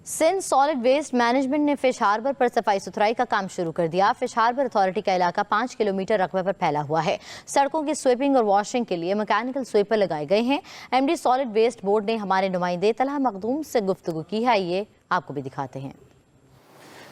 Sindh solid waste management ने fish harbour पर सफाई सुथराई का काम शुरू कर दिया। फिश हार्बर अथॉरिटी का इलाका 5 किलोमीटर रकबे पर फैला हुआ है। सड़कों की स्वीपिंग और वॉशिंग के लिए मैकेनिकल स्वीपर लगाए गए हैं। एमडी सॉलिड वेस्ट बोर्ड ने हमारे नुमाइंदे तलहा मखदूम से गुफ्तगू की है, ये आपको भी दिखाते हैं।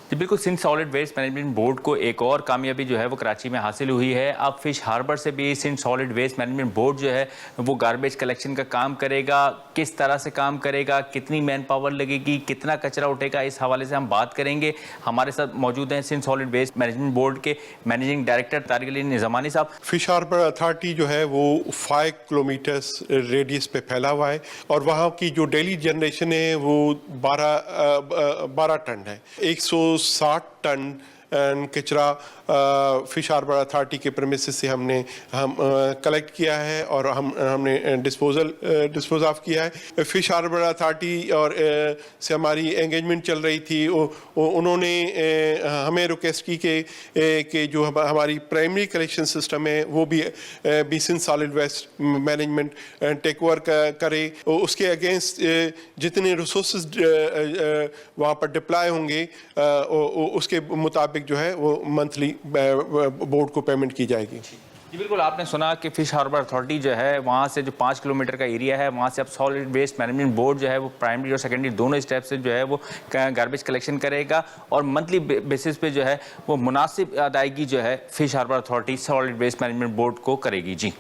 जी बिल्कुल, Sindh solid waste management board को एक और कामयाबी जो है वो कराची में हासिल हुई है। अब फिश हार्बर से भी Sindh solid waste management board जो है वो गार्बेज कलेक्शन का काम करेगा। किस तरह से काम करेगा, कितनी मैन पावर लगेगी, कितना कचरा उठेगा, इस हवाले से हम बात करेंगे। हमारे साथ मौजूद हैं Sindh solid waste management board के मैनेजिंग डायरेक्टर तारिक अली निज़ामानी साहब। फिश हार्बर अथॉरिटी जो है वो 5 किलोमीटर्स रेडियस पे फैला हुआ है और वहाँ की जो डेली जनरेशन है वो 12 टन है। 160 टन कचरा फिश हार्बर अथॉरिटी के प्रेमिसेस से हम कलेक्ट किया है और हमने डिस्पोज ऑफ किया है। फिश हार्बर अथॉरिटी और से हमारी एंगेजमेंट चल रही थी। उन्होंने हमें रिक्वेस्ट की कि जो हमारी प्राइमरी कलेक्शन सिस्टम है वो भी Sindh solid waste management take over करे। उसके अगेंस्ट जितने रिसोर्सेज वहाँ पर डिप्लॉय होंगे उसके मुताबिक जो है वो मंथली बोर्ड को पेमेंट की जाएगी। जी बिल्कुल, आपने सुना कि फिश हार्बर अथॉरिटी जो है वहाँ से जो 5 किलोमीटर का एरिया है वहाँ से अब सॉलिड वेस्ट मैनेजमेंट बोर्ड जो है वो प्राइमरी और सेकेंडरी दोनों स्टेप से जो है वो गार्बेज कलेक्शन करेगा और मंथली बेसिस पे जो है वो मुनासिब अदायगी जो है fish harbour authority solid waste management board को करेगी। जी।